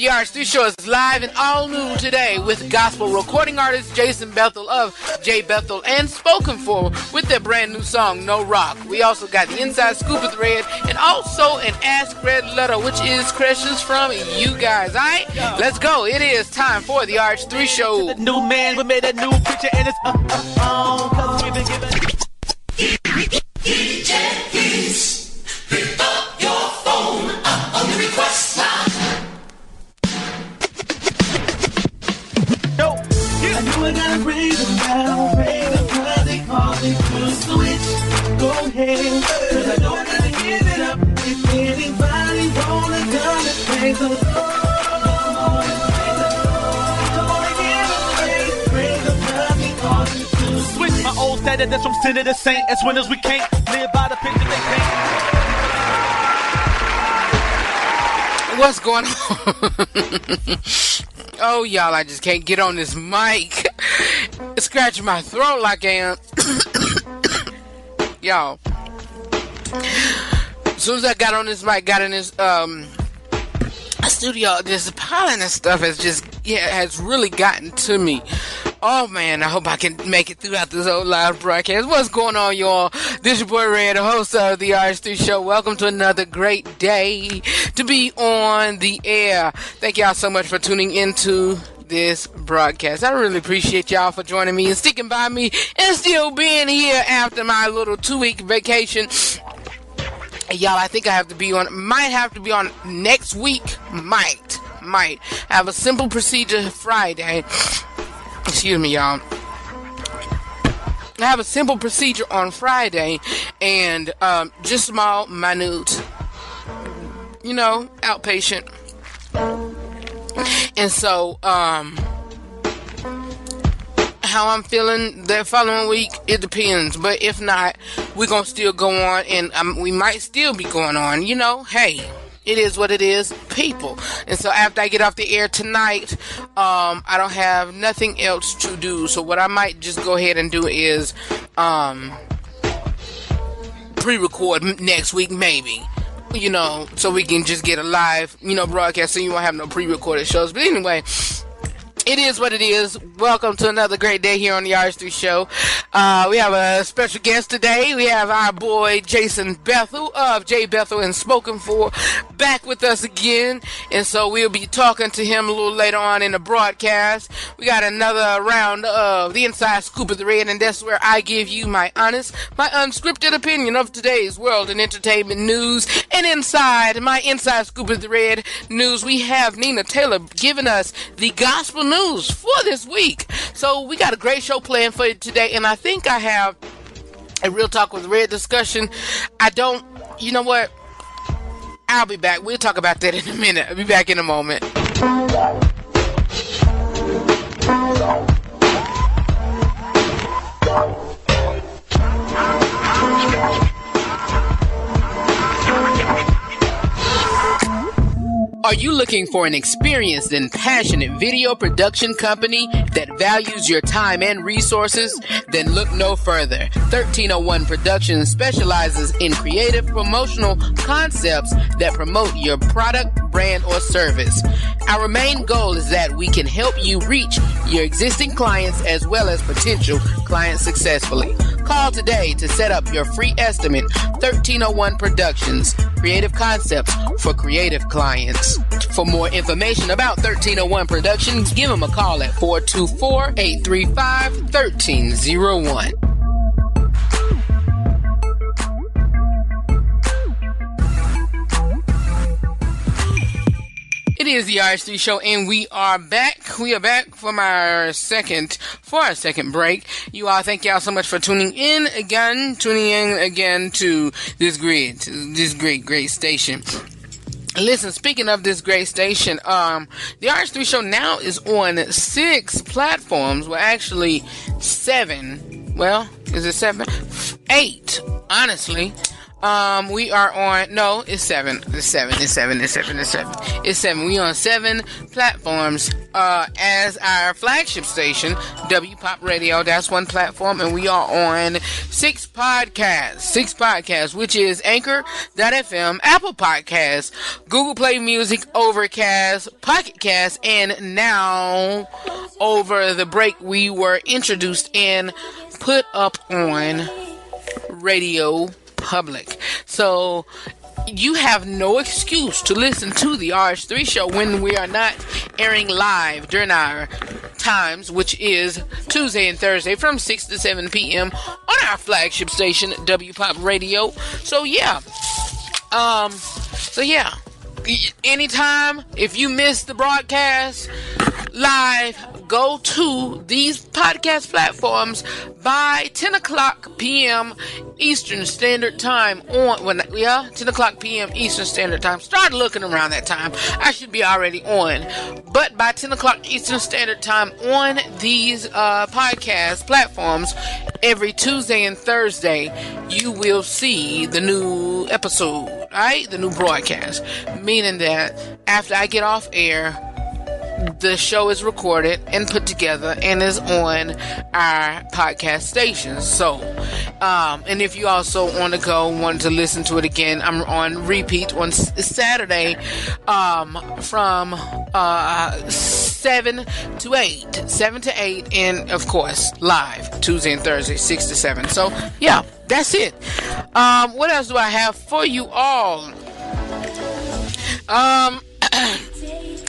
The RH3 Show is live and all new today with gospel recording artist Jason Bethel of J. Bethel and Spoken For with their brand new song, No Rock. We also got the Inside Scoop with Red and also an Ask Red letter, which is questions from you guys. Alright, let's go. It is time for the RH3 Show. The new man, we made a new picture and it's cause we've been given DJ, please pick up your phone on the request line. I knew I gotta raise them down, raise them cause they call me to switch. Go ahead, cause I don't gotta give it up. If anybody wanna come and praise them, come on and praise them. Come on and give them praise them cause they call me to switch. My old standard that's from sinner to saint, as winners we can't live by the picture they paint. What's going on? Oh, y'all, I just can't get on this mic. It's scratching my throat like I am. Y'all. As soon as I got on this mic, got in this studio, this pollen and stuff has really gotten to me. Oh, man, I hope I can make it throughout this whole live broadcast. What's going on, y'all? This your boy Red, the host of the RH3 Show. Welcome to another great day to be on the air. Thank y'all so much for tuning into this broadcast. I really appreciate y'all for joining me and sticking by me and still being here after my little 2-week vacation. Y'all, I think might have to be on next week. Might have a simple procedure Friday. Excuse me, y'all. I have a simple procedure on Friday and just small, minute, outpatient. And so, how I'm feeling the following week, it depends. But if not, we're going to still go on and we might still be going on. Hey. It is what it is, people. And so after I get off the air tonight, I don't have nothing else to do. So what I might just go ahead and do is pre-record next week, maybe. So we can just get a live, broadcast, so you won't have no pre-recorded shows. But anyway, it is what it is. Welcome to another great day here on the RH3 Show. We have a special guest today. We have our boy Jason Bethel of J. Bethel and Spoken For back with us again. And so we'll be talking to him a little later on in the broadcast. We got another round of the Inside Scoop of the Red, and that's where I give you my honest, my unscripted opinion of today's world and entertainment news. And inside my Inside Scoop of the Red news, we have Nina Taylor giving us the gospel news for this week. So we got a great show planned for you today, and I think I have a Real Talk with Red discussion. You know what? I'll be back. We'll talk about that in a minute. I'll be back in a moment. Are you looking for an experienced and passionate video production company that values your time and resources? Then look no further. 1301 Productions specializes in creative promotional concepts that promote your product, brand, or service. Our main goal is that we can help you reach your existing clients as well as potential clients successfully. Call today to set up your free estimate. 1301 Productions, creative concepts for creative clients. For more information about 1301 Productions, give them a call at 424-835-1301. It is the RH3 Show, and we are back. We are back for our second break. You all, thank y'all so much for tuning in again to this great station. Listen, speaking of this great station, the RH3 Show now is on 6 platforms. Well, actually 7. Well, is it 7? 8, honestly. We are on, no, it's 7. It's 7. We on 7 platforms, as our flagship station, W Pop Radio. That's one platform, and we are on 6 podcasts, which is Anchor.fm, Apple Podcasts, Google Play Music, Overcast, Pocket Cast, and now, over the break, we were introduced and put up on Radio Public. So you have no excuse to listen to the RH3 show when we are not airing live during our times, which is Tuesday and Thursday from 6 to 7 p.m. on our flagship station, W Pop Radio. So yeah. Anytime, if you miss the broadcast live, go to these podcast platforms by 10 o'clock p.m. Eastern Standard Time 10 o'clock p.m. Eastern Standard Time. Start looking around that time. I should be already on. But by 10 o'clock Eastern Standard Time on these podcast platforms, every Tuesday and Thursday, you will see the new episode, alright? The new broadcast. Meaning that after I get off air, the show is recorded and put together and is on our podcast stations. So, and if you also on the go want to listen to it again, I'm on repeat on Saturday, from 7 to 8, and of course live Tuesday and Thursday 6 to 7. So yeah, that's it. What else do I have for you all?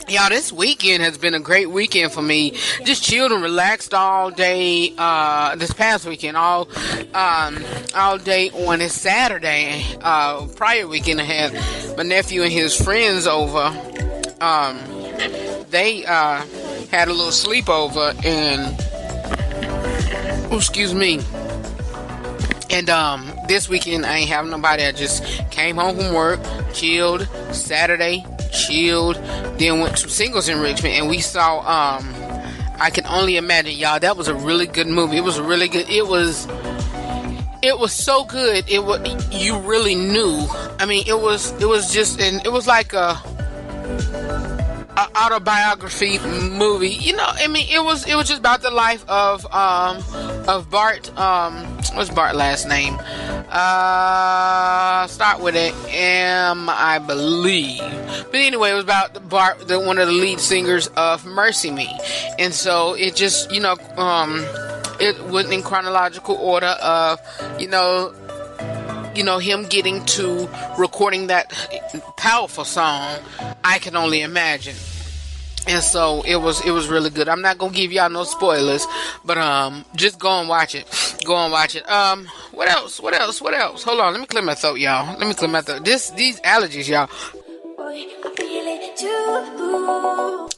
Y'all, this weekend has been a great weekend for me. Just chilled and relaxed all day. This past weekend, all day on this Saturday. Prior weekend, I had my nephew and his friends over. They had a little sleepover, and excuse me. And this weekend I ain't having nobody. I just came home from work, chilled. Saturday, chilled. Then went to Singles in Richmond, and we saw I Can Only Imagine. Y'all, that was a really good movie. It was really good. It was so good. You really knew. I mean, it was just, and it was like a autobiography movie. You know, I mean, it was just about the life of Bart. What's Bart's last name? Start with it. I believe. But anyway, it was about Bart, one of the lead singers of Mercy Me. And so it just, it went in chronological order of, him getting to recording that powerful song, I Can Only Imagine. And so it was really good. I'm not gonna give y'all no spoilers, but just go and watch it. What else? Hold on, let me clear my throat, y'all. These allergies, y'all.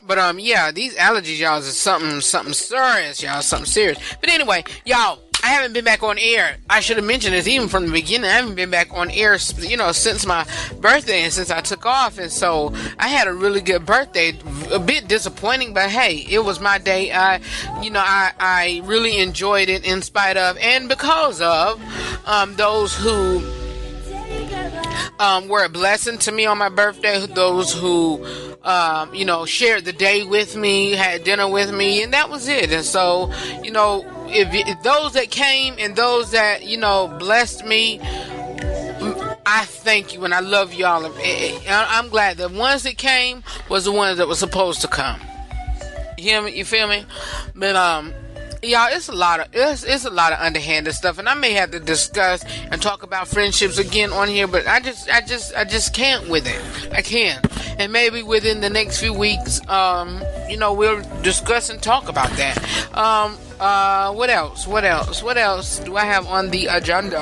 But yeah, these allergies, y'all, is something serious, y'all. Something serious. But anyway, y'all, I haven't been back on air. I should have mentioned this even from the beginning. I haven't been back on air, since my birthday and since I took off. And so I had a really good birthday. A bit disappointing, but hey, it was my day. I really enjoyed it in spite of and because of those who were a blessing to me on my birthday. Those who shared the day with me, had dinner with me, and that was it. And so, if those that came and those that, blessed me, I thank you and I love y'all. I'm glad the ones that came was the ones that were supposed to come. You hear me? You feel me? But y'all, it's a lot of underhanded stuff, and I may have to discuss and talk about friendships again on here, but I just can't with it. I can't. And maybe within the next few weeks, we'll discuss and talk about that. What else do I have on the agenda?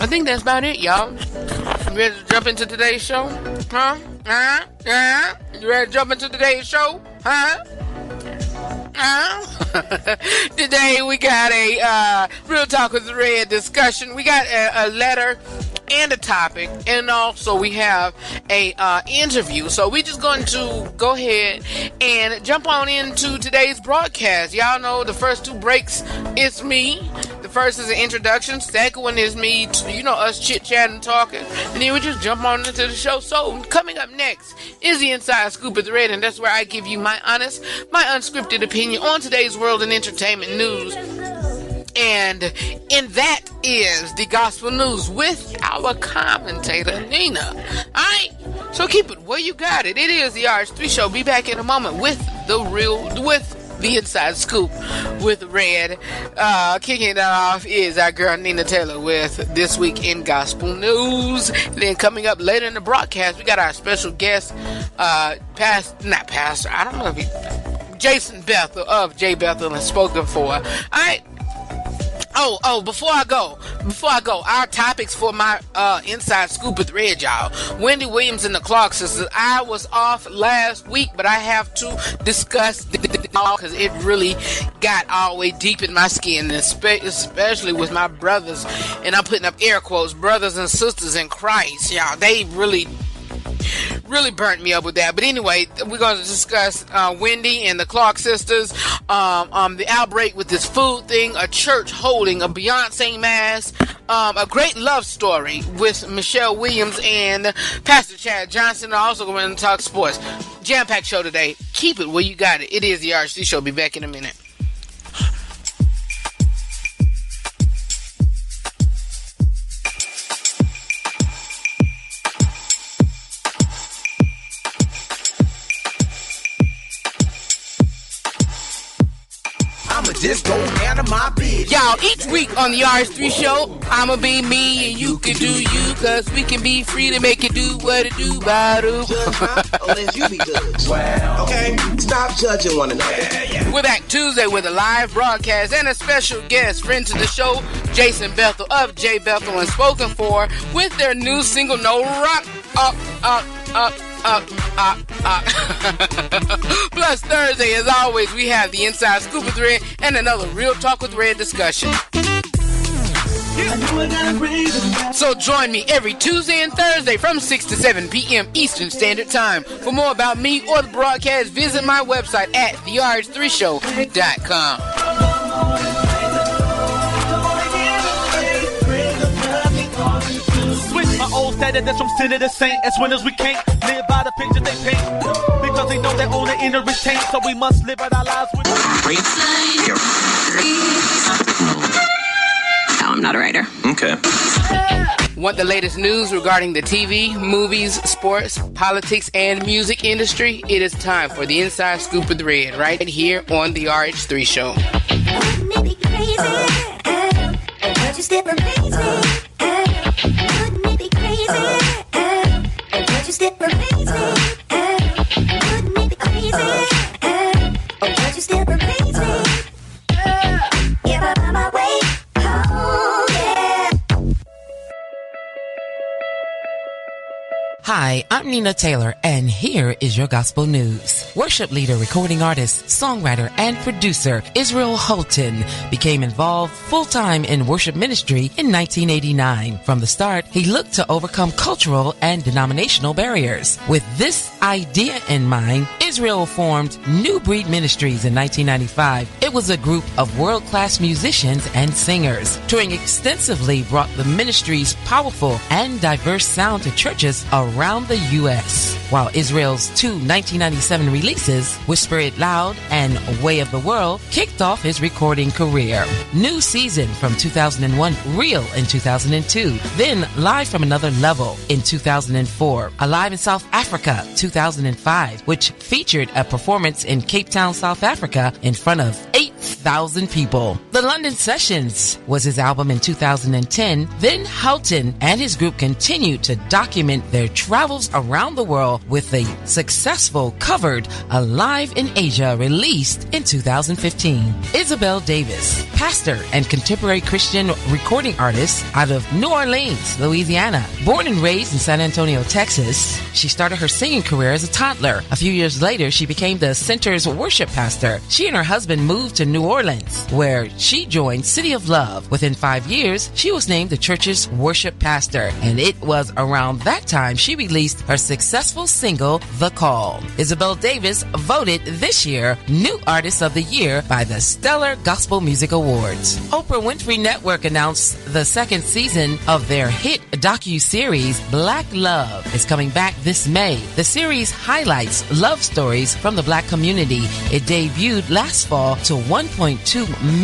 I think that's about it, y'all. You ready to jump into today's show? Huh? You ready to jump into today's show? Huh? Today we got a Real Talk with Red discussion. We got a letter and a topic, and also we have a interview. So we just going to go ahead and jump on into today's broadcast. Y'all know the first two breaks, it's me. The The first is an introduction. Second one is me, us chit-chatting, talking. And then we just jump on into the show. So, coming up next is the Inside Scoop of the Red, and that's where I give you my honest, my unscripted opinion on today's world and entertainment news. And that is the gospel news with our commentator, Nina. Alright? So keep it where you got it. It is the RH3 Show. Be back in a moment with the Inside Scoop with Red. Kicking it off is our girl Nina Taylor with This Week in Gospel News. Then coming up later in the broadcast, we got our special guest, Jason Bethel of J. Bethel and Spoken for. Alright. Before I go, our topics for my Inside Scoop with Red, y'all. Wendy Williams and the Clark Sisters. I was off last week, but I have to discuss because it really got all the way deep in my skin, especially with my brothers, and I'm putting up air quotes, brothers and sisters in Christ. Y'all, they really burnt me up with that. But anyway, we're going to discuss Wendy and the Clark Sisters, the outbreak with this food thing, a church holding a Beyonce mass, a great love story with Michelle Williams and Pastor Chad Johnson. I'm also going to talk sports. Jam-packed show today. Keep it where you got it. It is the RC Show. Be back in a minute. Just go handle my business. Y'all, each week on the RH3 Show, I'ma be me and you can do you, cause we can be free to make it do what it do, ba-do. Unless you be judged. Well, okay, stop judging one another. Yeah. We're back Tuesday with a live broadcast and a special guest, friend to the show, Jason Bethel of J. Bethel and Spoken for, with their new single, No Rock, Plus Thursday, as always, we have the Inside Scoop with Red and another Real Talk with Red discussion. So join me every Tuesday and Thursday from 6 to 7 p.m. Eastern Standard Time. For more about me or the broadcast, visit my website at therh3show.com. My old standard that's from sinner to saint. As winners we can't live by the picture they paint, because they know their own inner is taint. So we must live out our lives with. No, I'm not a writer. Okay. Want the latest news regarding the TV, movies, sports, politics, and music industry? It is time for the Inside Scoop with Red, right here on the RH3 Show. Wouldn't it be crazy? Would you still amaze me? Wouldn't it be crazy? Would you still amaze me? Wouldn't it be crazy? Would you still amaze me? If I'm on my way home, yeah. Hi, I'm Nina Taylor, and here is your gospel news. Worship leader, recording artist, songwriter, and producer Israel Houghton became involved full-time in worship ministry in 1989. From the start, he looked to overcome cultural and denominational barriers. With this idea in mind, Israel formed New Breed Ministries in 1995. It was a group of world-class musicians and singers. Touring extensively brought the ministry's powerful and diverse sound to churches around the U.S. While Israel's two 1997 releases, Whisper It Loud and Way of the World, kicked off his recording career. New Season from 2001, Real in 2002, then Live from Another Level in 2004, Alive in South Africa 2005, which featured a performance in Cape Town, South Africa in front of 8,000 people. The London Sessions was his album in 2010. Then Houghton and his group continued to document their travels around the world with the successful covered Alive in Asia released in 2015. Isabel Davis, pastor and contemporary Christian recording artist out of New Orleans, Louisiana. Born and raised in San Antonio, Texas, she started her singing career as a toddler. A few years later, she became the center's worship pastor. She and her husband moved to New Orleans Orleans, where she joined City of Love. Within 5 years, she was named the church's worship pastor, and it was around that time she released her successful single, The Call. Isabel Davis voted this year New Artist of the Year by the Stellar Gospel Music Awards. Oprah Winfrey Network announced the second season of their hit docu-series Black Love is coming back this May. The series highlights love stories from the Black community. It debuted last fall to 1.2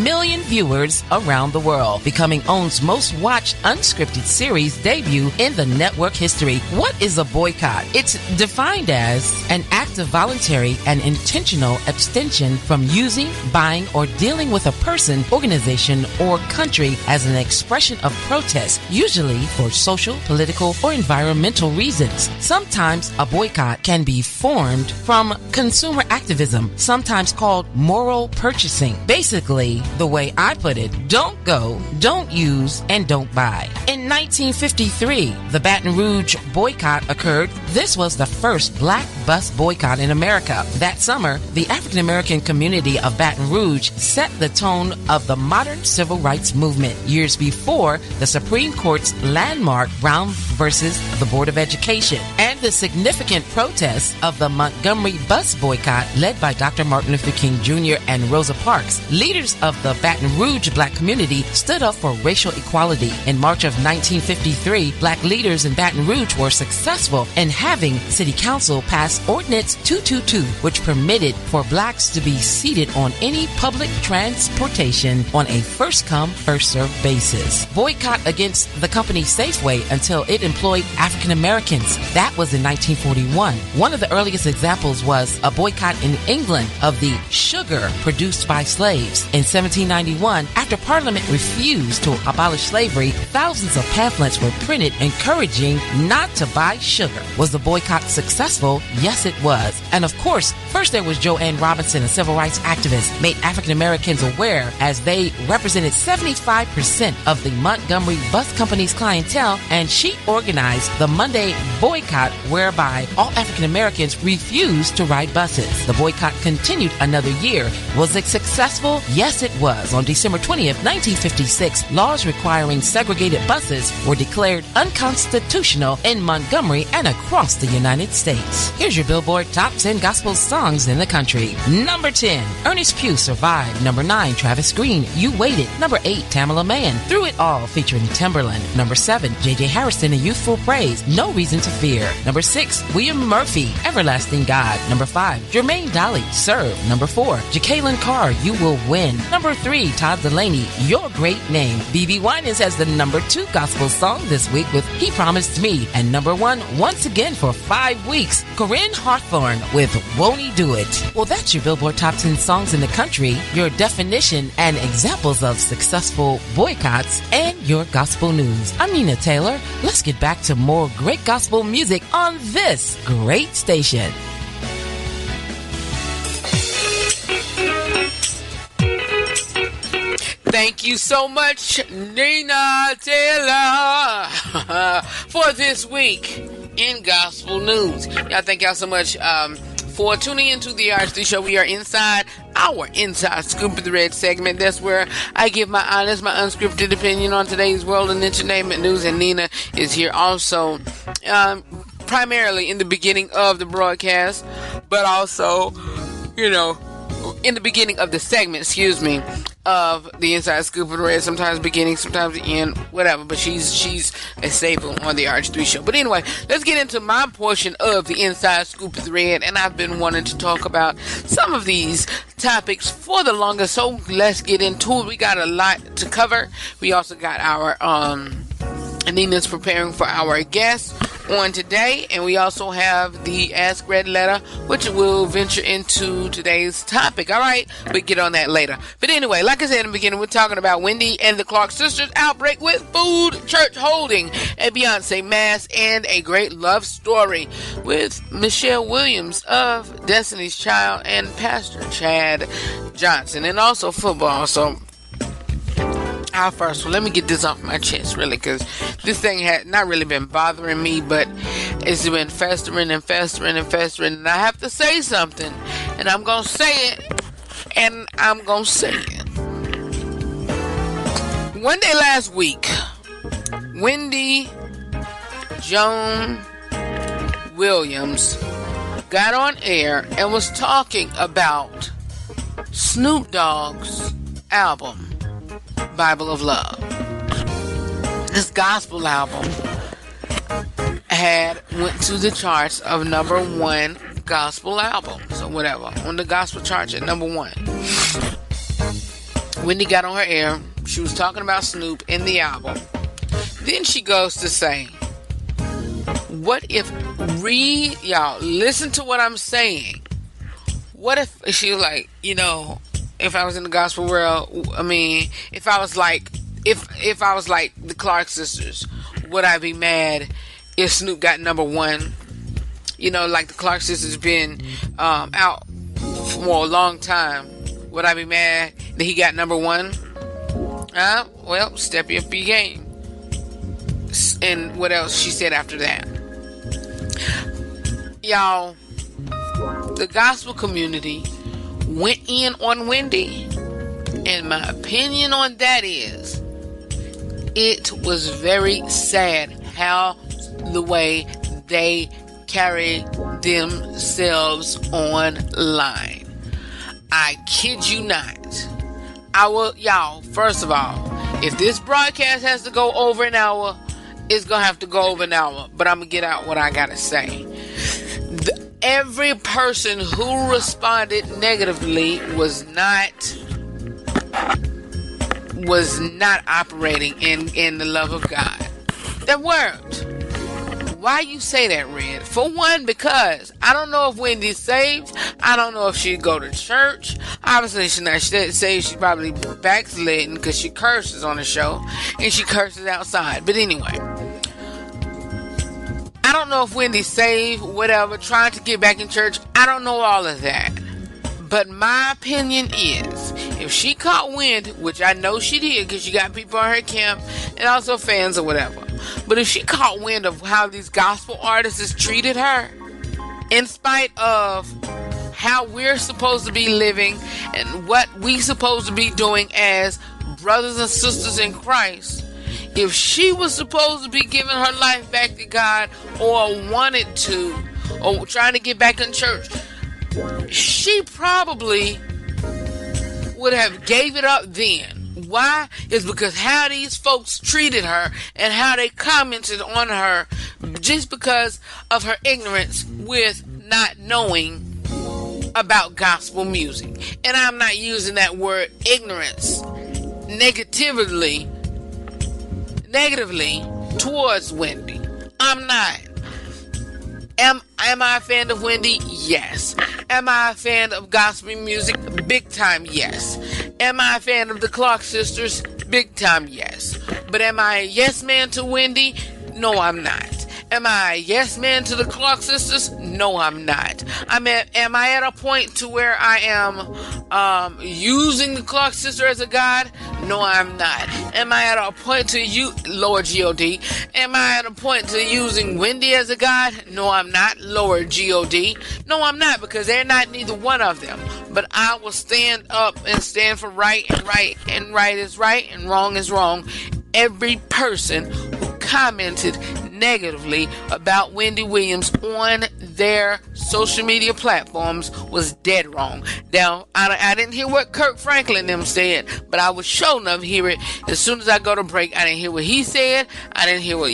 million viewers around the world, becoming OWN's most watched unscripted series debut in the network history. What is a boycott? It's defined as an act of voluntary and intentional abstention from using, buying, or dealing with a person, organization, or country as an expression of protest, usually for social, political, or environmental reasons. Sometimes a boycott can be formed from consumer activism, sometimes called moral purchasing. Basically, the way I put it, don't go, don't use, and don't buy. In 1953, the Baton Rouge boycott occurred. This was the first black bus boycott in America. That summer, the African American community of Baton Rouge set the tone of the modern civil rights movement. Years before, the Supreme Court's landmark Brown versus the Board of Education and the significant protests of the Montgomery bus boycott led by Dr. Martin Luther King Jr. and Rosa Parks. Leaders of the Baton Rouge black community stood up for racial equality. In March of 1953, black leaders in Baton Rouge were successful in having City Council pass Ordinance 222, which permitted for blacks to be seated on any public transportation on a first-come, first-served basis. Boycott against the company Safeway until it employed African Americans. That was in 1941. One of the earliest examples was a boycott in England of the sugar produced by slaves. In 1791, after Parliament refused to abolish slavery, thousands of pamphlets were printed encouraging not to buy sugar. Was the boycott successful? Yes, it was. And of course, first there was Joanne Robinson, a civil rights activist, made African Americans aware as they represented 75% of the Montgomery Bus Company's clientele, and she organized the Monday boycott whereby all African Americans refused to ride buses. The boycott continued another year. Was it successful? Yes, it was. On December 20th, 1956, laws requiring segregated buses were declared unconstitutional in Montgomery and across the United States. Here's your Billboard Top 10 Gospel Songs in the Country. Number 10, Ernest Pugh, Survive. Number 9, Travis Green, You Waited. Number 8, Tamala Mann, Through It All, featuring Timberland. Number 7, J.J. Harrison and Youthful Praise, No Reason to Fear. Number 6, William Murphy, Everlasting God. Number 5, Jermaine Dolly, Serve. Number 4, Jacqueline Carr, You Will Win. Number 3, Todd Delaney, Your Great Name. BB Winans has the number 2 gospel song this week with He Promised Me. And number 1, once again for 5 weeks, Corinne Hawthorne with Won't He Do It. Well, that's your Billboard Top 10 Songs in the Country, your definition and examples of successful boycotts, and your gospel news. I'm Nina Taylor. Let's get back to more great gospel music on this great station. Thank you so much, Nina Taylor, for this week in gospel news. Y'all, thank y'all so much for tuning into the RH3 Show. We are inside our Inside Scoop of the Red segment. That's where I give my honest, my unscripted opinion on today's world and entertainment news. And Nina is here also, primarily in the beginning of the broadcast, but also, in the beginning of the segment, of the Inside Scoop of the Red, sometimes beginning, sometimes the end, whatever, but she's a staple on the RH3 Show. But anyway, let's get into my portion of the Inside Scoop of the Red, and I've been wanting to talk about some of these topics for the longest, so let's get into it. We got a lot to cover. We also got our Nina's preparing for our guest on today, and we also have the Ask Red Letter, which will venture into today's topic. All right, we'll get on that later. But anyway, like I said in the beginning, we're talking about Wendy and the Clark sisters outbreak with food, church holding, a Beyonce mass, and a great love story with Michelle Williams of Destiny's Child and Pastor Chad Johnson, and also football. So first, let me get this off my chest, really, because this thing had not really been bothering me, but it's been festering and festering and festering, and I have to say something, and I'm going to say it, and I'm going to say it. one day last week, Wendy Joan Williams got on air and was talking about Snoop Dogg's album, Bible of Love. This gospel album went to the charts of number 1 gospel albums or whatever, on the gospel charts at number 1. Wendy got on her air. She was talking about Snoop in the album. Then she goes to say, what if, y'all, listen to what I'm saying. What if, she was like, if I was in the gospel world, I mean, if I was like the Clark sisters, would I be mad if Snoop got number 1? Like the Clark sisters been out for a long time. Would I be mad that he got number 1? Well, step up your game. And what else she said after that? Y'all, the gospel community went in on Wendy. And my opinion on that is, it was very sad how the way they carry themselves online. I kid you not. Y'all, first of all, if this broadcast has to go over an hour, it's gonna have to go over an hour, but I'm gonna get out what I gotta say. Every person who responded negatively was not operating in the love of God. That weren't. Why you say that, Red? For one, because I don't know if Wendy's saved. I don't know if she'd go to church. Obviously, she's not saved. She's probably backsliding because she curses on the show and she curses outside. But anyway, I don't know if Wendy's saved, whatever, trying to get back in church. I don't know all of that. But my opinion is, if she caught wind, which I know she did because she got people on her camp and also fans or whatever. But if she caught wind of how these gospel artists treated her, in spite of how we're supposed to be living and what we supposed to be doing as brothers and sisters in Christ, if she was supposed to be giving her life back to God or wanted to, or trying to get back in church, she probably would have gave it up then. Why? It's because how these folks treated her and how they commented on her just because of her ignorance with not knowing about gospel music. And I'm not using that word ignorance negatively towards Wendy. I'm not. Am I a fan of Wendy? Yes. Am I a fan of gospel music? Big time, yes. Am I a fan of the Clark sisters? Big time, yes. But am I a yes man to Wendy? No, I'm not. Am I a yes man to the Clark sisters? No, I'm not. Am I at a point to where I am using the Clark sister as a god? No, I'm not. Am I at a point to lower G-O-D? Am I at a point to using Wendy as a god? No, I'm not. Lower G-O-D. No, I'm not, because they're not neither one of them. But I will stand up and stand for right, and right is right, and wrong is wrong. Every person who commented negatively about Wendy Williams on their social media platforms was dead wrong. Now, I didn't hear what Kirk Franklin them said, but I would sure enough hear it as soon as I go to break. I didn't hear what he said. I didn't hear what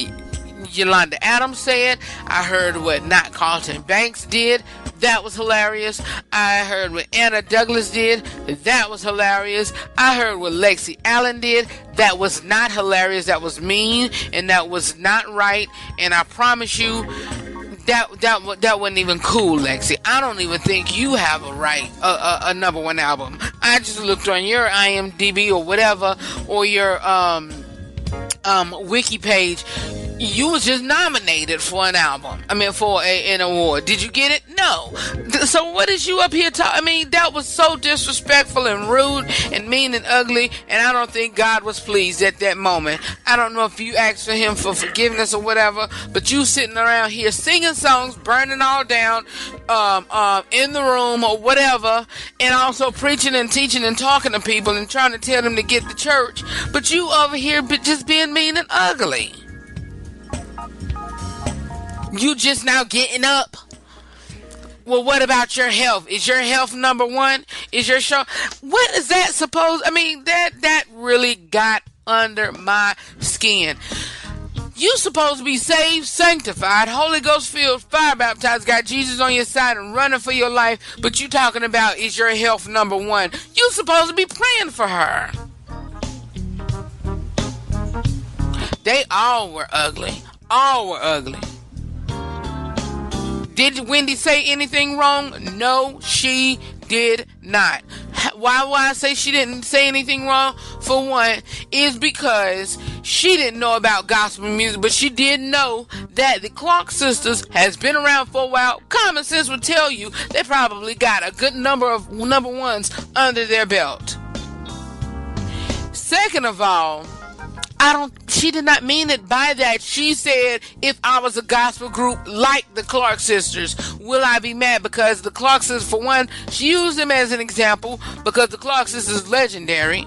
Yolanda Adams said. I heard what Not Carlton Banks did. That was hilarious. I heard what Anna Douglas did. That was hilarious. I heard what Lexi Allen did. That was not hilarious. That was mean, and that was not right. And I promise you, that wasn't even cool, Lexi. I don't even think you have a number one album. I just looked on your IMDb or whatever, or your wiki page. You was just nominated for an album. For an award. Did you get it? No. So what is you up here talking? That was so disrespectful and rude and mean and ugly, and I don't think God was pleased at that moment. I don't know if you asked for him for forgiveness or whatever, but you sitting around here singing songs, burning all down in the room or whatever, and also preaching and teaching and talking to people and trying to tell them to get to church, but you over here just being mean and ugly. You just now getting up? Well, what about your health? Is your health number one? Is your show? What is that supposed? That really got under my skin. You supposed to be saved, sanctified, Holy Ghost filled, fire baptized, got Jesus on your side and running for your life, but you talking about is your health number one? You supposed to be praying for her. They all were ugly. All were ugly. Did Wendy say anything wrong? No, she did not. Why I say she didn't say anything wrong? For one, is because she didn't know about gospel music, but she did know that the Clark sisters has been around for a while. Common sense would tell you they probably got a good number of number ones under their belt. Second of all, she did not mean it by that. She said, if I was a gospel group like the Clark sisters, will I be mad? Because the Clark sisters, for one, she used them as an example because the Clark sisters is legendary.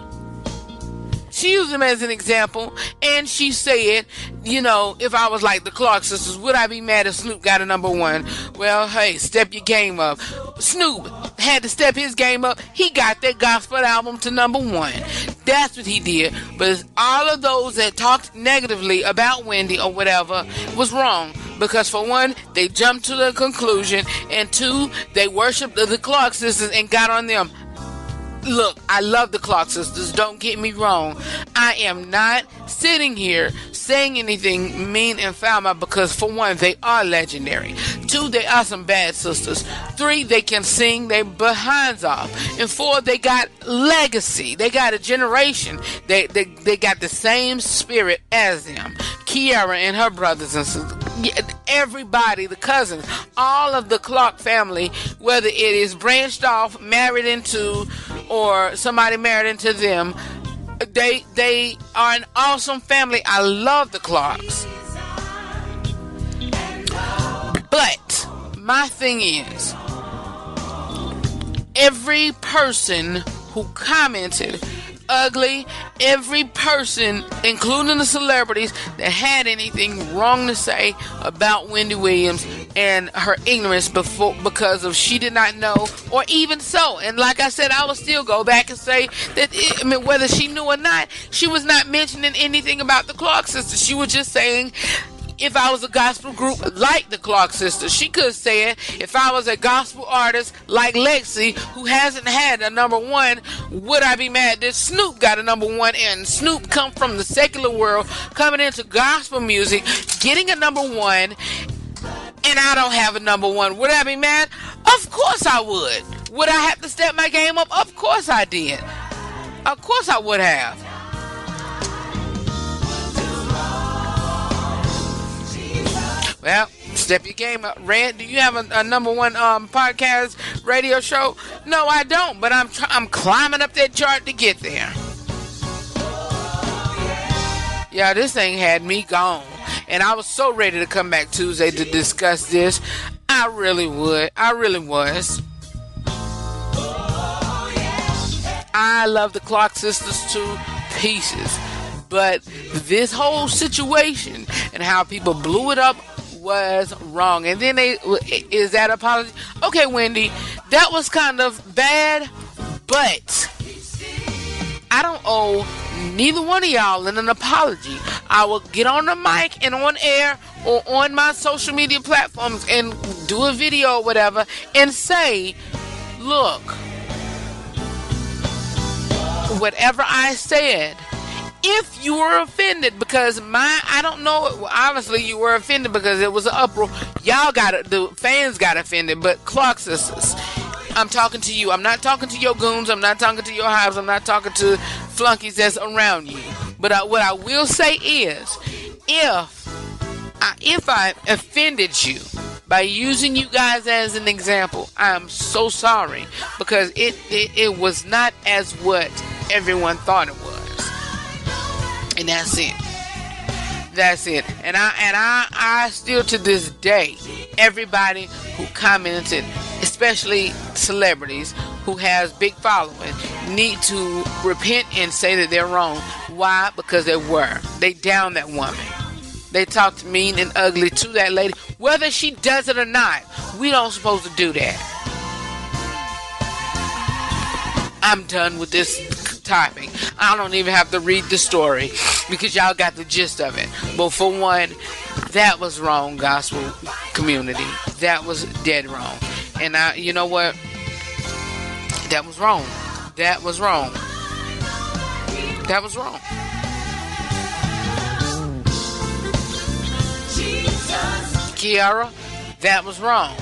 She used them as an example, and she said, if I was like the Clark sisters, would I be mad if Snoop got a number one? Well, hey, step your game up. Snoop had to step his game up. He got that gospel album to number one. That's what he did. But all of those that talked negatively about Wendy or whatever was wrong. Because for one, they jumped to the conclusion, and two, they worshipped the Clark sisters and got on them. Look, I love the Clark sisters, don't get me wrong. I am not sitting here saying anything mean and foul because for one, they are legendary. Two, they are some bad sisters. Three, they can sing their behinds off. And four, they got legacy. They got a generation. They got the same spirit as them. Kiara and her brothers and sisters. Everybody, the cousins, all of the Clark family, whether it is branched off, married into, or somebody married into them, they are an awesome family. I love the Clarks. But my thing is, every person who commented ugly, every person, including the celebrities that had anything wrong to say about Wendy Williams and her ignorance because of she did not know, or even so. And like I said, I will still go back and say that whether she knew or not, she was not mentioning anything about the Clark sisters. She was just saying, if I was a gospel group like the Clark sisters. She could have said, if I was a gospel artist like Lexi, who hasn't had a number one, would I be mad that Snoop got a number one? And Snoop come from the secular world, coming into gospel music, getting a number one, and I don't have a number one. Would I be mad? Of course I would. Would I have to step my game up? Of course I did. Of course I would have. Well, step your game up. Red, do you have a number one podcast radio show? No, I don't, but I'm climbing up that chart to get there. Yeah, this thing had me gone. And I was so ready to come back Tuesday to discuss this. I really would. I really was. I love the Clark sisters to pieces. But this whole situation and how people blew it up was wrong. And then is that apology? Okay, Wendy, that was kind of bad, but I don't owe neither one of y'all an apology. I will get on the mic and on air or on my social media platforms and do a video or whatever and say, look, whatever I said, if you were offended because I don't know, obviously you were offended because it was an uproar. The fans got offended, but Clark sisters, I'm talking to you. I'm not talking to your goons. I'm not talking to your hives. I'm not talking to flunkies that's around you. But what I will say is, if If I offended you by using you guys as an example, I'm so sorry, because it was not as what everyone thought it was. And that's it. That's it. And I still to this day, everybody who commented, especially celebrities who has big following, need to repent and say that they're wrong. Why? Because they down that woman. They talked mean and ugly to that lady, whether she does it or not. We don't supposed to do that. I'm done with this topic. I don't even have to read the story because y'all got the gist of it. But for one, that was wrong, gospel community. That was dead wrong. And you know what? That was wrong. That was wrong. That was wrong. Kiara, that was wrong.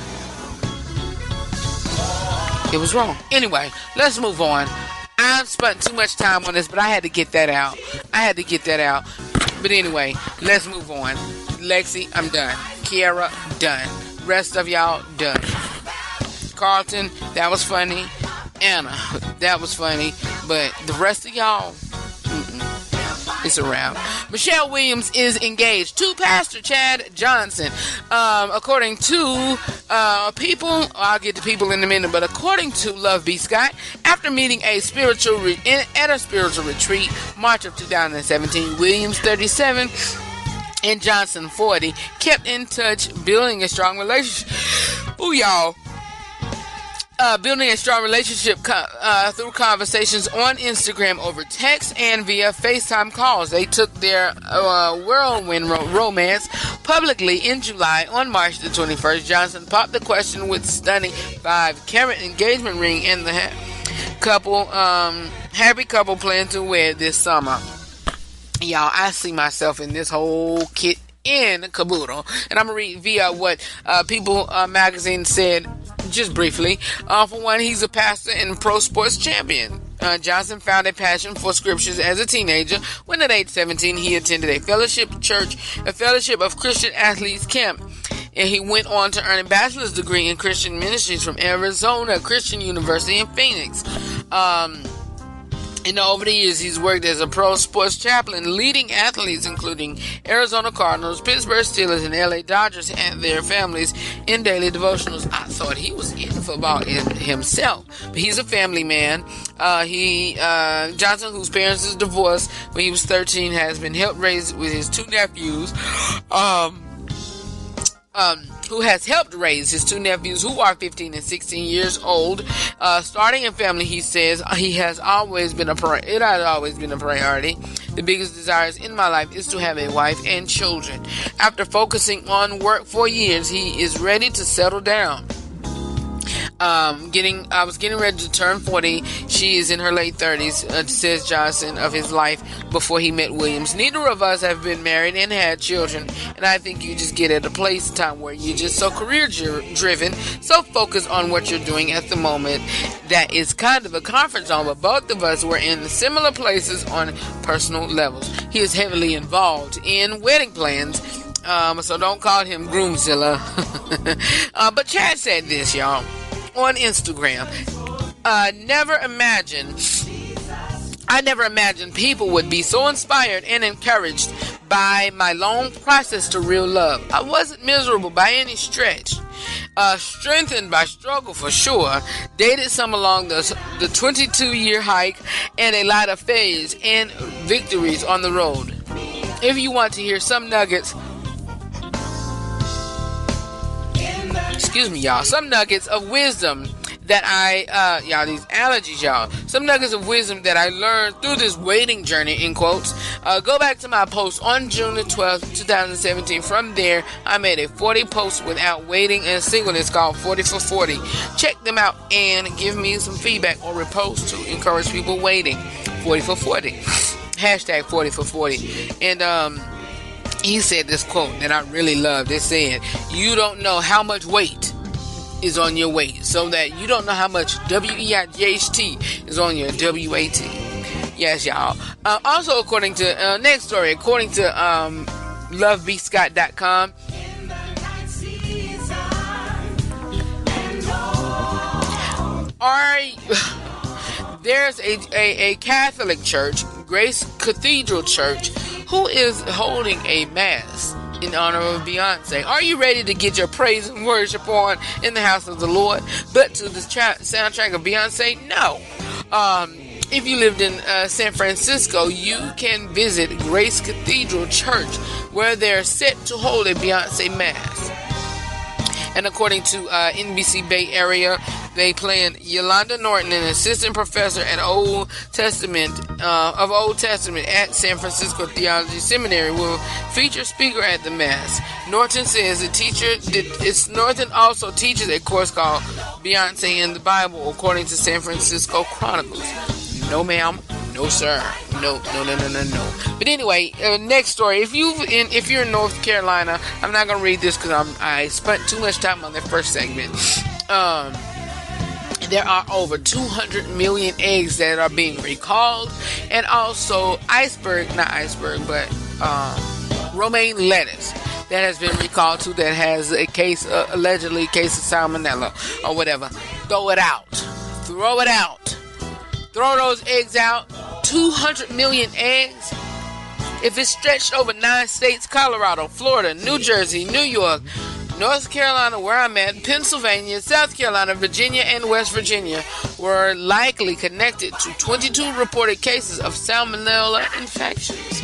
It was wrong. Anyway, let's move on. I've spent too much time on this, but I had to get that out. But anyway, let's move on. Lexi, I'm done. Kiara, done. Rest of y'all, done. Carlton, that was funny. Anna, that was funny. But the rest of y'all, it's a wrap. Michelle Williams is engaged to Pastor Chad Johnson. According to people, I'll get to people in a minute, but according to Love B. Scott, after meeting at a spiritual retreat, March of 2017, Williams, 37, and Johnson, 40, kept in touch, building a strong relationship. Ooh, y'all. Building a strong relationship through conversations on Instagram, over text, and via FaceTime calls. They took their whirlwind romance publicly in July. On March the 21st, Johnson popped the question with stunning 5-carat engagement ring, and the happy couple plan to wed this summer. Y'all, I see myself in this whole kit in caboodle, and I'm gonna read via what People magazine said. Just briefly, for one, he's a pastor and pro sports champion. Johnson found a passion for scriptures as a teenager when at age 17 he attended a fellowship of Christian athletes camp. And he went on to earn a bachelor's degree in Christian ministries from Arizona Christian University in Phoenix. Over the years, he's worked as a pro sports chaplain, leading athletes including Arizona Cardinals, Pittsburgh Steelers, and LA Dodgers and their families in daily devotionals. I thought he was in football himself, but he's a family man. Johnson, whose parents is divorced when he was 13, has been helped raise with his two nephews. Who has helped raise his two nephews, who are 15 and 16 years old. Starting a family, he says, it has always been a priority. The biggest desires in my life is to have a wife and children. After focusing on work for years, he is ready to settle down. I was getting ready to turn 40. She is in her late 30s, says Johnson of his life before he met Williams. Neither of us have been married and had children, and I think you just get at a place in time where you're just so career driven, so focused on what you're doing at the moment that it's kind of a comfort zone, but both of us were in similar places on personal levels. He is heavily involved in wedding plans, so don't call him Groomzilla. But Chad said this, y'all, on Instagram. I never imagined people would be so inspired and encouraged by my long process to real love. I wasn't miserable by any stretch. Strengthened by struggle for sure. Dated some along the 22-year hike and a lot of failures and victories on the road. If you want to hear some nuggets, some nuggets of wisdom that these allergies, y'all. Some nuggets of wisdom that I learned through this waiting journey, in quotes. Go back to my post on June the 12th, 2017. From there, I made a 40 post without waiting and singleness called 40 for 40. Check them out and give me some feedback or repost to encourage people waiting. 40 for 40. Hashtag 40 for 40. And, he said this quote that I really loved. It said, you don't know how much weight is on your weight, so that you don't know how much W-E-I-G-H-T is on your W-A-T. Yes, y'all. Also, according to, next story, according to lovebscott.com. There's a Catholic church, Grace Cathedral Church, who is holding a mass in honor of Beyonce. Are you ready to get your praise and worship on in the house of the Lord? But to the soundtrack of Beyonce? No. If you lived in San Francisco, you can visit Grace Cathedral Church, where they're set to hold a Beyonce mass. And according to NBC Bay Area, they plan Yolanda Norton, an assistant professor at Old Testament at San Francisco Theology Seminary, will feature speaker at the mass. Norton says Norton also teaches a course called Beyonce in the Bible, according to San Francisco Chronicles. No, ma'am. No, sir. No. But anyway, next story. If you're in North Carolina, I'm not gonna read this because I spent too much time on that first segment. There are over 200 million eggs that are being recalled, and also romaine lettuce that has been recalled too, that has a case, allegedly case of salmonella or whatever. Throw it out. Throw those eggs out. 200 million eggs. If it's stretched over 9 states, Colorado, Florida, New Jersey, New York, North Carolina, where I'm at, Pennsylvania, South Carolina, Virginia, and West Virginia were likely connected to 22 reported cases of salmonella infections.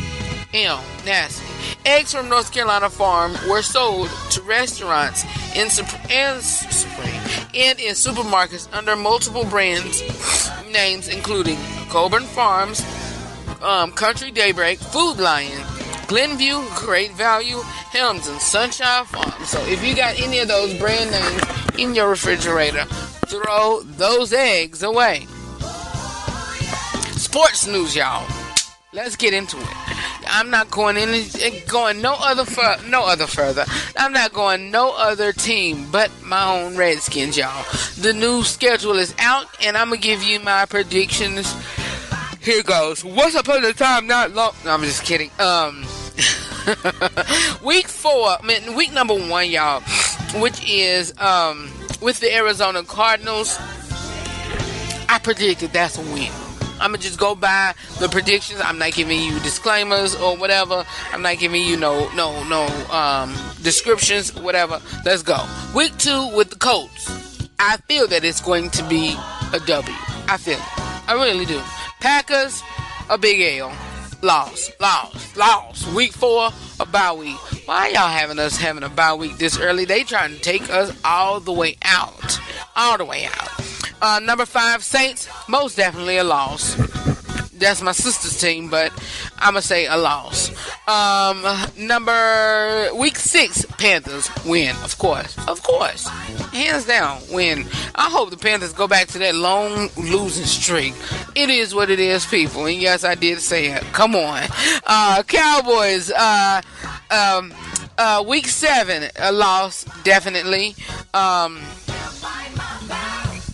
Ew, nasty. Eggs from North Carolina farm were sold to restaurants and in supermarkets under multiple brands names, including Coburn Farms, Country Daybreak, Food Lion, Glenview, Great Value, Helms, and Sunshine Farms. So if you got any of those brand names in your refrigerator, throw those eggs away. Sports news, y'all. Let's get into it. I'm not going no other further. I'm not going no other team but my own Redskins, y'all. The new schedule is out, and I'm gonna give you my predictions. Here goes. Once upon a time, not long. No, I'm just kidding. Week number 1, y'all, which is with the Arizona Cardinals. I predicted that's a win. I'm going to just go by the predictions. I'm not giving you disclaimers or whatever. I'm not giving you no descriptions, whatever. Let's go. Week 2 with the Colts. I feel that it's going to be a W. I feel it. I really do. Packers, a big L. Loss. Week 4, a bye week. Why y'all having us having a bye week this early? They trying to take us all the way out. Number 5, Saints, most definitely a loss. That's my sister's team, but I'm going to say a loss. Week 6, Panthers, win, of course. Hands down, win. I hope the Panthers go back to that long losing streak. It is what it is, people. And yes, I did say it. Come on. Cowboys, week 7, a loss, definitely.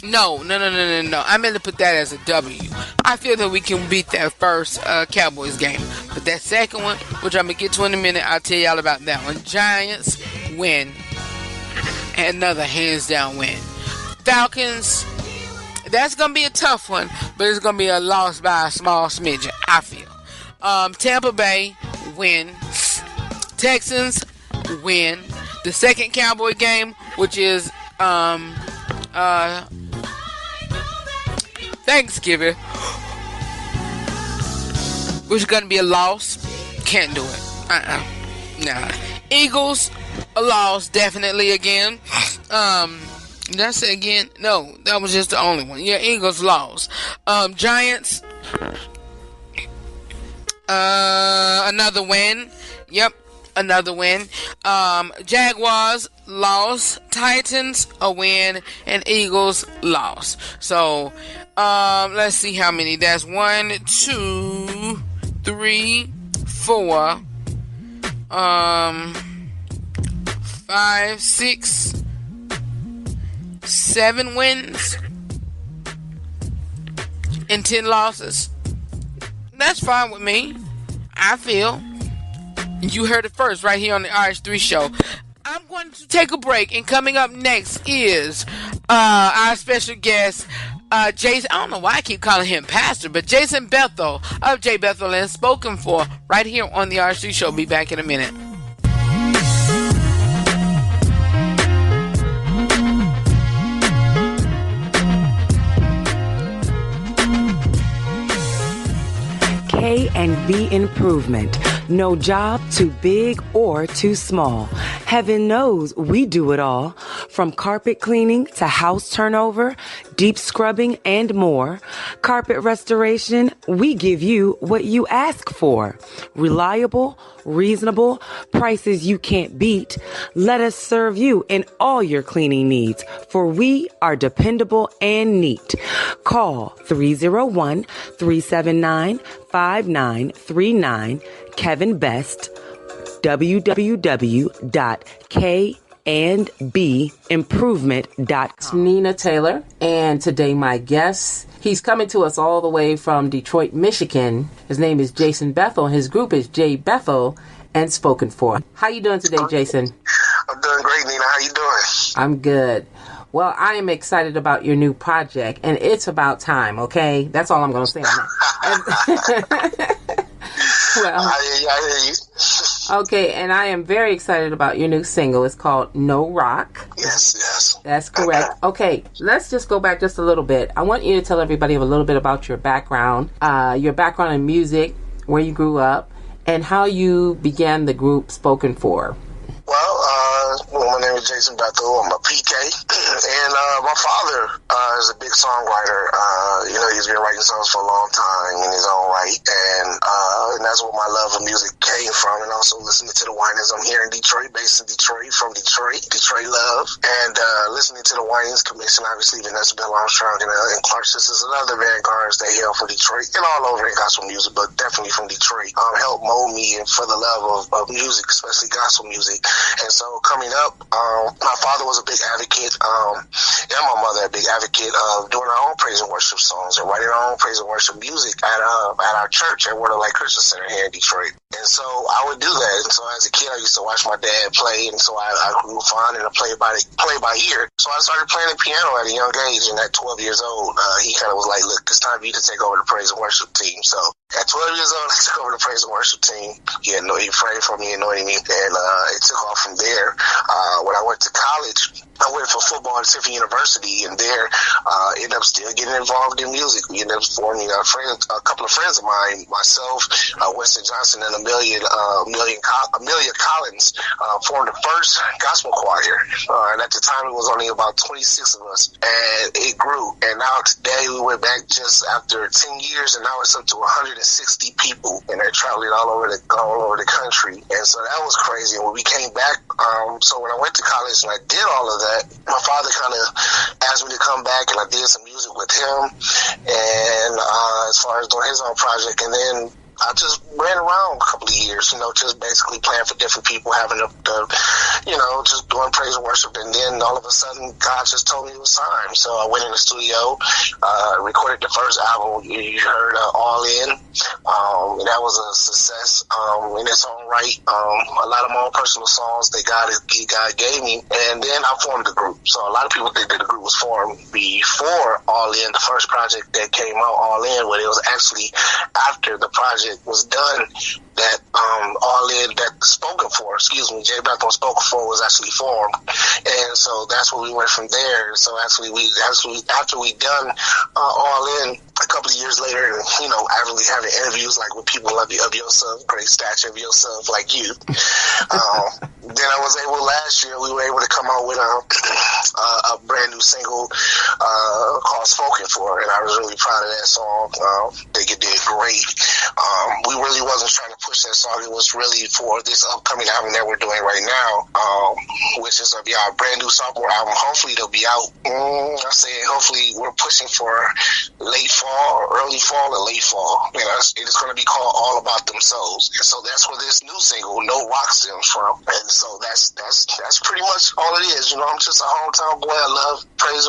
No. I meant to put that as a W. I feel that we can beat that first Cowboys game. But that second one, which I'm going to get to in a minute, I'll tell y'all about that one. Giants win. Another hands down win. Falcons, that's going to be a tough one, but it's going to be a loss by a small smidgen, I feel. Tampa Bay win. Texans win. The second Cowboy game, which is Thanksgiving, which is going to be a loss. Can't do it. Nah. Eagles, a loss, definitely again. Did I say again? No, that was just the only one. Yeah, Eagles lost. Giants, another win. Yep, another win. Jaguars loss. Titans a win, and Eagles loss. So let's see how many. That's 1, 2, 3, 4, 5, 6, 7 wins and 10 losses. That's fine with me, I feel. You heard it first right here on the RH3 show. I'm going to take a break, and coming up next is our special guest, Jason. I don't know why I keep calling him Pastor, but Jason Bethel of J. Bethel and Spoken For, right here on the RH3 show. Be back in a minute. K&B Improvement. No job too big or too small. Heaven knows we do it all. From carpet cleaning to house turnover, deep scrubbing, and more. Carpet restoration, we give you what you ask for. Reliable, reasonable, prices you can't beat. Let us serve you in all your cleaning needs, for we are dependable and neat. Call 301-379-5939. Kevin Best, www.kandbimprovement.com. Nina Taylor, and today my guest, he's coming to us all the way from Detroit, Michigan. His name is Jason Bethel, and his group is J. Bethel and Spoken For. How you doing today, Jason? I'm doing great, Nina. How you doing? I'm good. Well, I am excited about your new project, and it's about time, okay? That's all I'm going to say on that. Well, I hear you. Okay, and I am very excited about your new single. It's called No Rock. Yes. That's correct. Okay, let's just go back just a little bit. I want you to tell everybody a little bit about your background in music, where you grew up, and how you began the group Spoken For. Well, my name is Jason Bethel. I'm a PK, and my father is a big songwriter. He's been writing songs for a long time in his own right, and that's where my love of music came from, and also listening to the Winans. I'm here in Detroit, based in Detroit, from Detroit love, and listening to the Winans Commission, obviously Vanessa Bell Armstrong and Clark Sisters and other vanguards that hail from Detroit and all over in gospel music, but definitely from Detroit, helped mold me and for the love of music, especially gospel music. And so coming up, my father was a big advocate, and my mother a big advocate of doing our own praise and worship songs and writing our own praise and worship music at our church at Word of Light Christian Center here in Detroit. And so I would do that. And so as a kid, I used to watch my dad play, and so I grew fond and play by ear. So I started playing the piano at a young age, and at 12 years old, he kind of was like, look, it's time for you to take over the praise and worship team. So at 12 years old, I took over the praise and worship team. He prayed for me, anointed me, and it took off from there. When I went to college, I went for football at Tiffin University, and there ended up still getting involved in music. We ended up forming a couple of friends of mine, myself, Winston Johnson, and Amelia Collins, formed the first gospel choir. And at the time, it was only about 26 of us, and it grew. And now today, we went back just after 10 years, and now it's up to 160 people, and they're traveling all over the country. And so that was crazy. And when we came back, so when I went to college and I did all of that, my father kind of asked me to come back, and I did some music with him, and as far as doing his own project. And then I just ran around a couple of years, just basically playing for different people, having just doing praise and worship. And then all of a sudden, God just told me it was time. So I went in the studio, recorded the first album. You heard All In. And that was a success in its own right. A lot of my own personal songs that God gave me. And then I formed the group. So a lot of people think that the group was formed before All In, the first project that came out, All In, but it was actually after the project was done that All In, that Spoken For, J. Bethel Spoken For was actually formed. And so that's where we went from there. So after we done All In, a couple of years later, actually having interviews like with people of yourself, great stature of yourself like you. Then I was able, last year, we were able to come out with a brand new single called Spoken For, and I was really proud of that song. I think it did great. We really wasn't trying to push that song. It was really for this upcoming album that we're doing right now, which is going to be our brand new sophomore album. Hopefully it'll be out. Hopefully we're pushing for late fall, early fall, or late fall. It's going to be called All About Themselves. And so that's where this new single, No Rock, stems from. And so that's pretty much all it is. I'm just a hometown boy. I love praise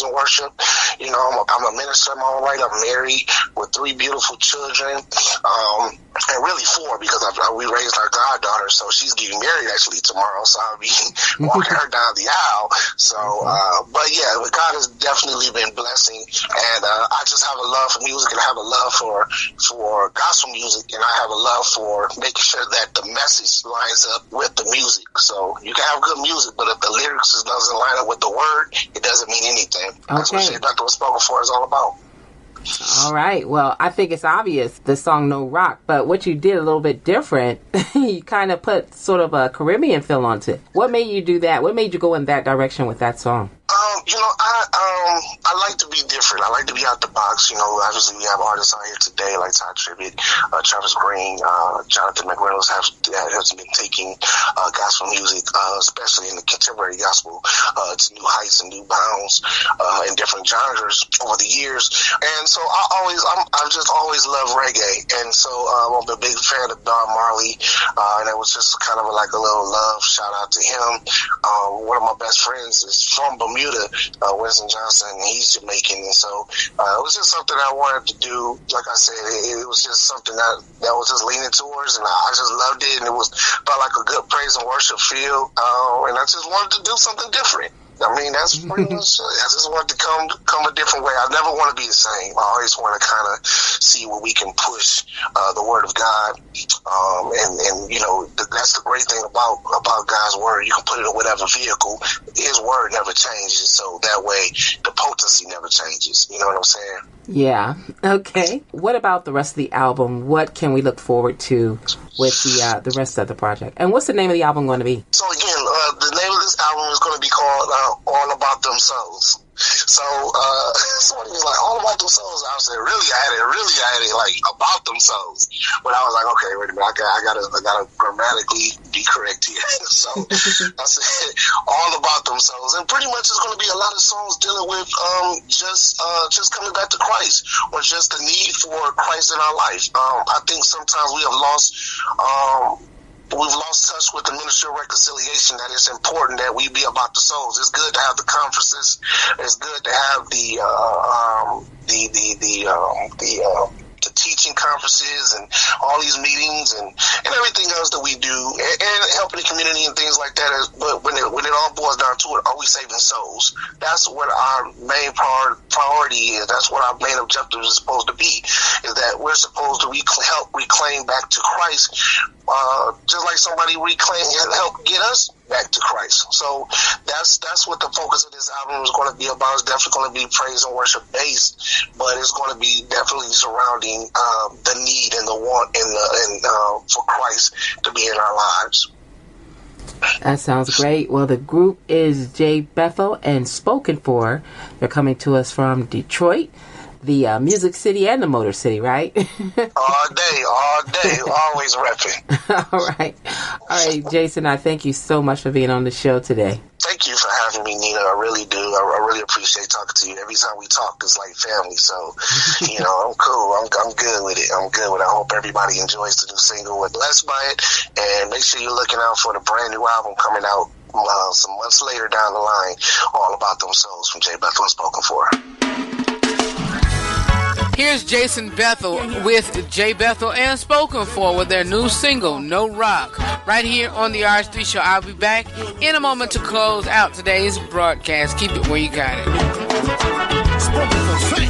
and worship. I'm a minister in my own right. I'm married with 3 beautiful children. and really 4 because we raised our goddaughter, so she's getting married actually tomorrow, so I'll be walking her down the aisle. So, but yeah, God has definitely been blessing, and I just have a love for music, and I have a love for gospel music, and I have a love for making sure that the message lines up with the music. So you can have good music, but if the lyrics doesn't line up with the word, it doesn't mean anything. That's what Bethel Spoken for is all about. All right. Well, I think it's obvious, the song No Rock, but what you did a little bit different, you kind of put sort of a Caribbean feel onto it. What made you do that? What made you go in that direction with that song? I like to be different. I like to be out the box. You know, obviously we have artists out here today like Todd Tribbett, Travis Green, Jonathan McReynolds have been taking gospel music, especially in the contemporary gospel, to new heights and new bounds in different genres over the years. And so I've just always loved reggae. And so I'm a big fan of Don Marley, and it was just kind of like a little love shout out to him. One of my best friends is from Bermuda, Winston Johnson, and he's Jamaican, and so it was just something I wanted to do. Like I said, it was just something that was just leaning towards, and I just loved it, and it felt like a good praise and worship feel, and I just wanted to do something different. I mean, that's pretty much it. I just wanted to come a different way. I never want to be the same. I always want to kind of see where we can push the word of God. And you know, that's the great thing about God's word. You can put it in whatever vehicle. His word never changes, so that way the potency never changes. You know what I'm saying? Yeah. Okay. What about the rest of the album? What can we look forward to with the rest of the project? And what's the name of the album going to be? So again, the name of this album is going to be called All About Them Souls. So somebody was like, All About Them Souls. I said, really, I had it like about them souls. But I was like, okay, wait a minute, I gotta grammatically be correct here. So I said, All About Them Souls, and pretty much it's going to be a lot of songs dealing with just coming back to Christ, or just the need for Christ in our life. I think sometimes we have we've lost touch with the ministry of reconciliation, that it's important that we be about the souls. It's good to have the conferences. It's good to have the teaching conferences and all these meetings and everything else that we do, and helping the community and things like that. But when it all boils down to it, are we saving souls? That's what our main priority is. That's what our main objective is supposed to be, is that we're supposed to help reclaim back to Christ, just like somebody help get us back to Christ. So that's what the focus of this album is going to be about. It's definitely going to be praise and worship based, but it's going to be definitely surrounding the need and the want and for Christ to be in our lives. That sounds great. Well, the group is J. Bethel and Spoken For. They're coming to us from Detroit, the Music City and the Motor City, right? all day, always repping. All right, Jason, I thank you so much for being on the show today. Thank you for having me, Nina. I really do. I really appreciate talking to you. Every time we talk, it's like family. So, you know, I'm cool. I'm good with it. I hope everybody enjoys the new single. We're blessed by it. And make sure you're looking out for the brand new album coming out some months later down the line, All About Them Souls from J. Bethel Spoken For. Here's Jason Bethel with J. Bethel and Spoken For with their new single, No Rock, right here on the RH3 Show. I'll be back in a moment to close out today's broadcast. Keep it where you got it. Spoken For, sing.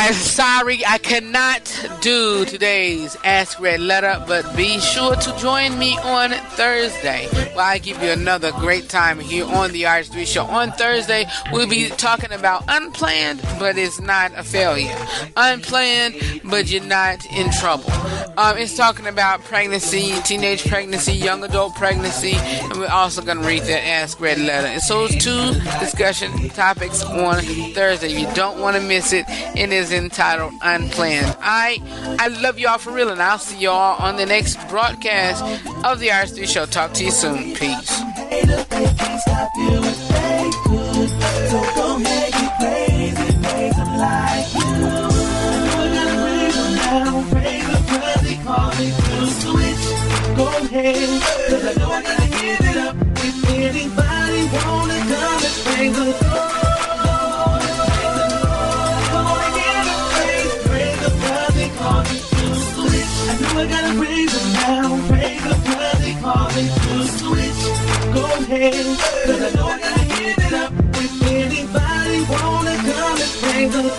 guys, sorry I cannot do today's Ask Red Letter, but be sure to join me on Thursday, where I give you another great time here on the RH3 Show. On Thursday, we'll be talking about unplanned, but it's not a failure. Unplanned, but you're not in trouble. It's talking about pregnancy, teenage pregnancy, young adult pregnancy, and we're also going to read that Ask Red Letter. And so it's 2 discussion topics on Thursday. You don't want to miss it. It is entitled Unplanned. I love y'all for real, and I'll see y'all on the next broadcast of the RH3 Show. Talk to you soon. Peace. Go ahead, 'cause I know I gotta give it up. If anybody wanna come and praise the Lord, praise the blood they call me to switch. I know I gotta praise him now, praise the blood they call me to switch. Go ahead, 'cause I know I gotta give it up. If anybody wanna come and praise the Lord.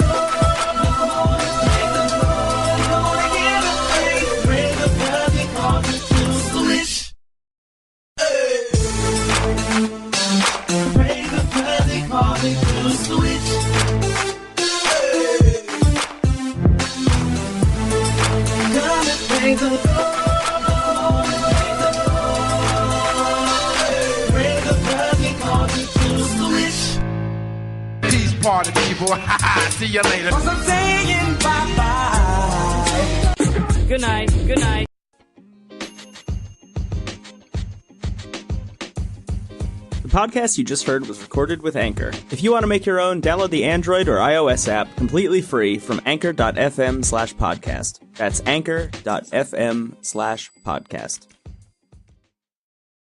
Peace party people. See you later. I'm saying bye-bye. Good night. Good night. The podcast you just heard was recorded with Anchor. If you want to make your own, download the Android or iOS app completely free from anchor.fm/podcast. That's anchor.fm/podcast.